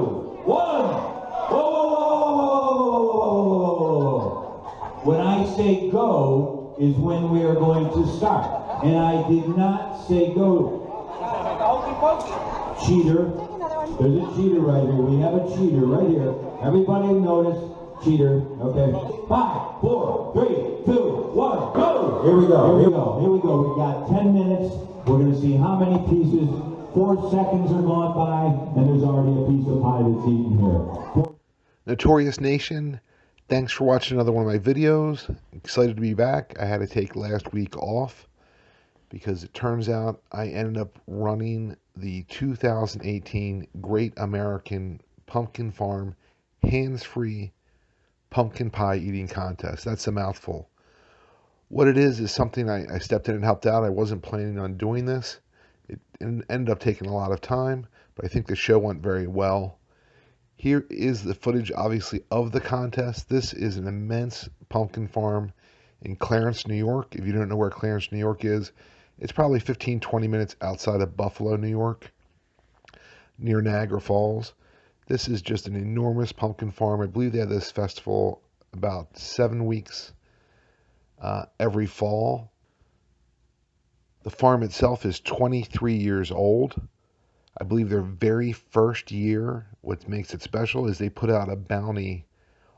1. Whoa! When I say go is when we are going to start. And I did not say go. Cheater. There's a cheater right here. We have a cheater right here. Everybody notice. Cheater. Okay. 5, 4, 3, 2, 1, go! Here we go. Here we go. Here we go. We got 10 minutes. We're going to see how many pieces. 4 seconds are gone by, and there's already a piece of pie that's eaten here. Notorious Nation, thanks for watching another one of my videos. Excited to be back. I had to take last week off because it turns out I ended up running the 2018 Great American Pumpkin Farm Hands-Free Pumpkin Pie Eating Contest. That's a mouthful. What it is something I stepped in and helped out. I wasn't planning on doing this. It ended up taking a lot of time, but I think the show went very well. Here is the footage, obviously, of the contest. This is an immense pumpkin farm in Clarence, New York. If you don't know where Clarence, New York is, it's probably 15-20 minutes outside of Buffalo, New York, near Niagara Falls. This is just an enormous pumpkin farm. I believe they have this festival about 7 weeks every fall. The farm itself is 23 years old. I believe their very first year, what makes it special is they put out a bounty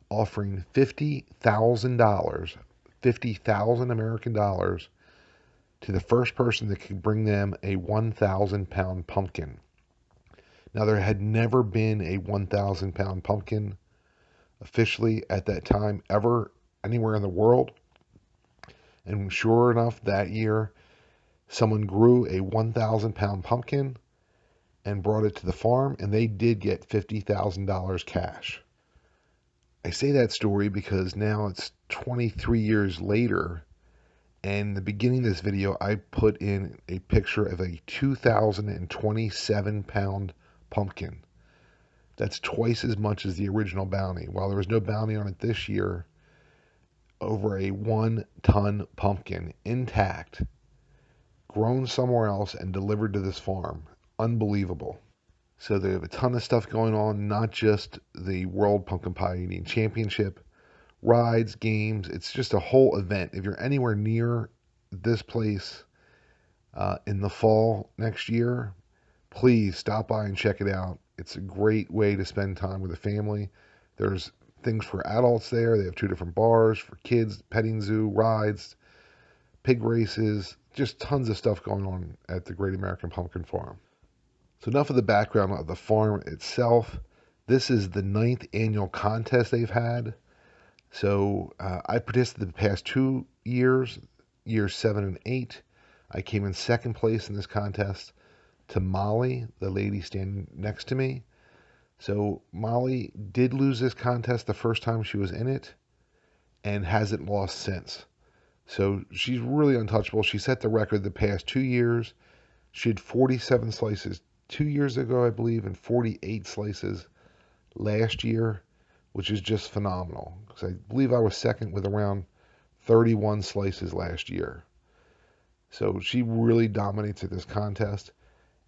offering $50,000, 50,000 American dollars, to the first person that could bring them a 1,000-pound pumpkin. Now, there had never been a 1,000-pound pumpkin officially at that time ever anywhere in the world. And sure enough, that year, someone grew a 1,000-pound pumpkin and brought it to the farm, and they did get $50,000 cash. I say that story because now it's 23 years later, and in the beginning of this video, I put in a picture of a 2,027-pound pumpkin. That's twice as much as the original bounty. While there was no bounty on it this year, over a 1-ton pumpkin, intact, grown somewhere else and delivered to this farm. Unbelievable. So they have a ton of stuff going on, not just the World Pumpkin Pie Eating Championship, rides, games. It's just a whole event. If you're anywhere near this place in the fall next year, please stop by and check it out. It's a great way to spend time with a family. There's things for adults there. They have 2 different bars for kids, petting zoo, rides, pig races, just tons of stuff going on at the Great American Pumpkin Farm. So enough of the background of the farm itself. This is the 9th annual contest they've had. So I participated the past 2 years, years 7 and 8. I came in 2nd place in this contest to Molly, the lady standing next to me. So Molly did lose this contest the first time she was in it and hasn't lost since. So she's really untouchable. She set the record the past 2 years. She had 47 slices 2 years ago, I believe, and 48 slices last year, which is just phenomenal. Because I believe I was second with around 31 slices last year. So she really dominates at this contest.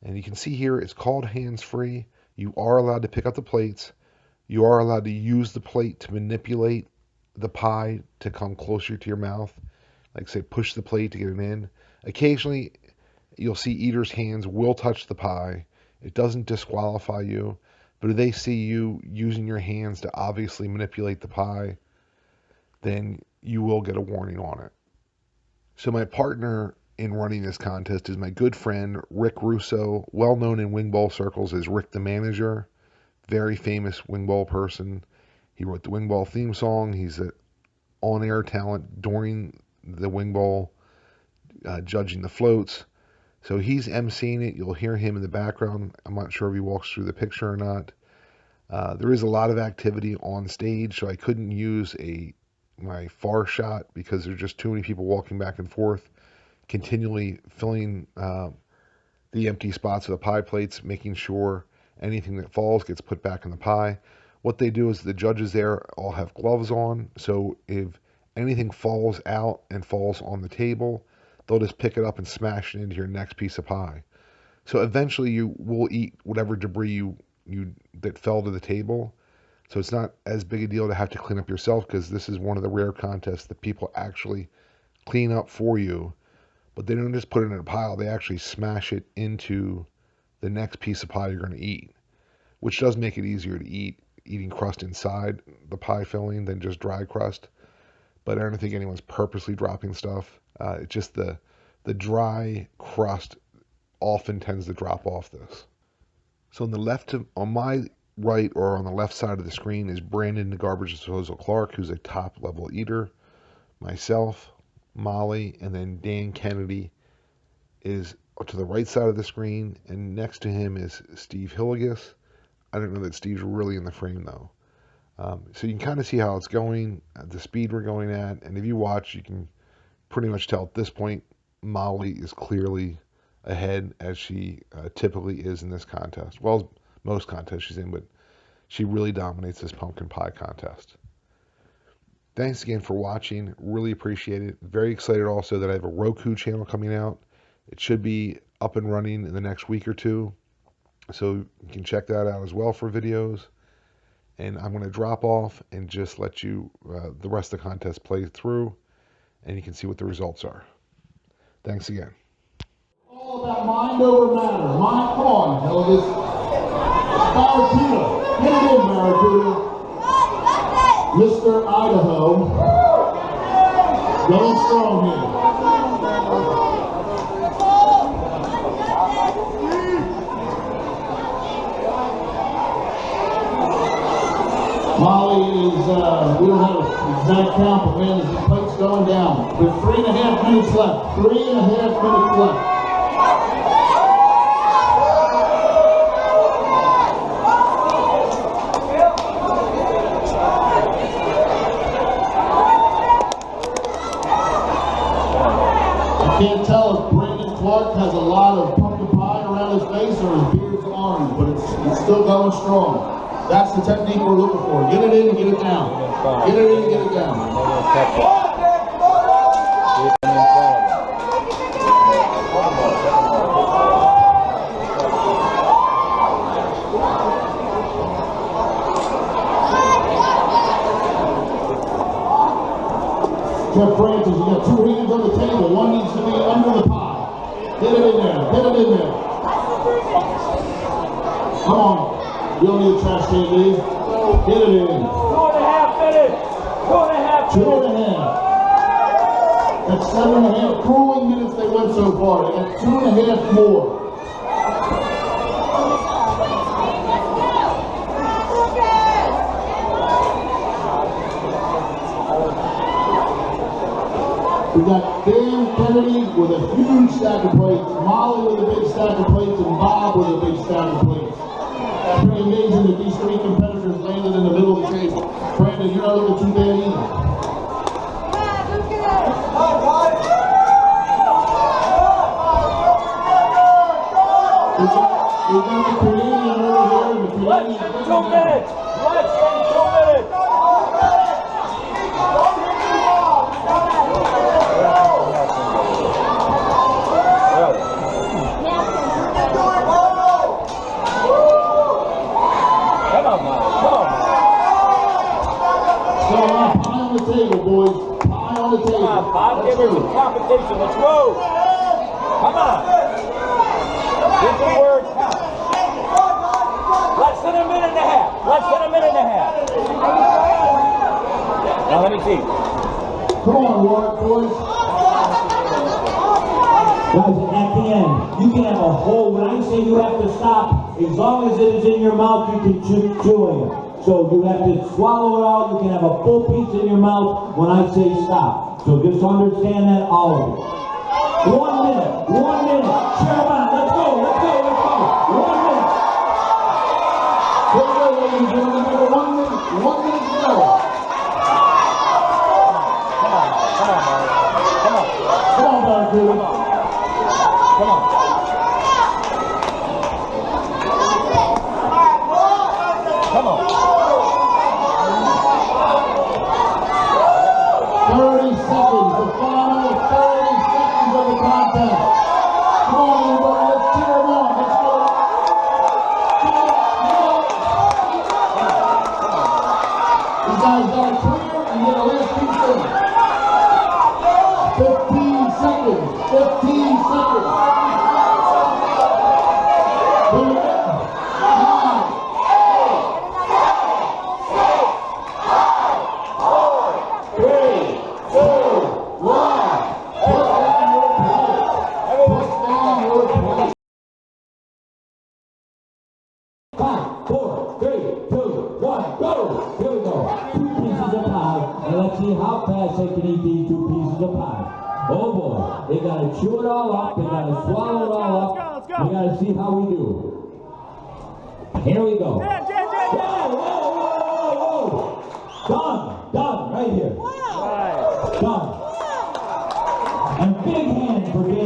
And you can see here, it's called hands-free. You are allowed to pick up the plates. You are allowed to use the plate to manipulate the pie to come closer to your mouth. Like say, push the plate to get it in. Occasionally, you'll see eaters' hands will touch the pie. It doesn't disqualify you. But if they see you using your hands to obviously manipulate the pie, then you will get a warning on it. So my partner in running this contest is my good friend, Rick Russo, well known in wing bowl circles as Rick the Manager. Very famous wing bowl person. He wrote the wing bowl theme song. He's an on-air talent during the wing bowl, judging the floats. So he's emceeing it. You'll hear him in the background. I'm not sure if he walks through the picture or not. There is a lot of activity on stage, so I couldn't use my far shot because there's just too many people walking back and forth, continually filling the empty spots of the pie plates, making sure anything that falls gets put back in the pie. What they do is the judges there all have gloves on, so if anything falls out and falls on the table, they'll just pick it up and smash it into your next piece of pie. So eventually you will eat whatever debris you that fell to the table. So it's not as big a deal to have to clean up yourself, because this is one of the rare contests that people actually clean up for you, but they don't just put it in a pile. They actually smash it into the next piece of pie you're going to eat, which does make it easier to eat, eating crust inside the pie filling than just dry crust. But I don't think anyone's purposely dropping stuff. It's just the dry crust often tends to drop off this. So on my right, or on the left side of the screen, is Brandon the Garbage Disposal Clark, who's a top level eater. Myself, Molly, and then Dan Kennedy is to the right side of the screen, and next to him is Steve Hilligus. I don't know that Steve's really in the frame though. So you can kind of see how it's going, the speed we're going at, and if you watch, you can pretty much tell at this point Molly is clearly ahead, as she typically is in this contest. Well, most contests she's in, but she really dominates this pumpkin pie contest. Thanks again for watching. Really appreciate it. Very excited also that I have a Roku channel coming out. It should be up and running in the next week or two, so you can check that out as well for videos. And I'm going to drop off and just let you the rest of the contest play through, and you can see what the results are. Thanks again. All about mind over matter. Mind, come on, Hilligus. Barracuda. Get it in, Barracuda. Mr. Idaho. Going strong here. Molly is, we don't have an exact count, but man, the plate's going down. With 3.5 minutes left. 3.5 minutes left. I can't tell if Brandon Clark has a lot of pumpkin pie around his face or his beard's orange, but it's still going strong. That's the technique we're looking for. Get it in and get it down. Get it in and get it down. Jeff Francis, you got 2 hands on the table. One needs to be under the pie. Get it in there. Get it in there. Come on. You don't need a trash can, do you? Get it in. 2.5 minutes. 2.5 minutes. 2.5. That's 7.5 grueling minutes they went so far. They got 2.5 more. We got Dan Kennedy with a huge stack of plates, Molly with a big stack of plates, and Bob with a big stack of plates. It's pretty amazing that these 3 competitors landed in the middle of the table. Brandon, you're not looking too bad either. We got the Canadian over here, and the Canadian... 2 minutes. Less than 2 minutes. Boys, pie on the table. Come on, Bob, give her some competition. Let's go. Come on. Get the word count. Less than a minute and a half. Less than a minute and a half. Now let me see. Come on, Warwick, boys. Guys, at the end, you can have a whole, when I say you have to stop, as long as it is in your mouth, you can chew it. So you have to swallow it all. You can have a full piece in your mouth when I say stop. So just understand that, all of you. 1 minute. 1 minute. Cheer them on. Let's go. Let's go. Let's go. 1 minute. Here we go, ladies and gentlemen. Remember, 1 minute. 1 minute to go. Come on. Come on, Mark. Come on. Come on, Barracuda. Come on. 30 seconds, the final 30 seconds of the contest. Come on, everybody, let's cheer them on. Let's go. Come on, come on. They gotta chew it all up. They gotta swallow it all up. We gotta see how we do. Here we go. Whoa, whoa, whoa, whoa. Done, right here. Done. And big hands for Dave.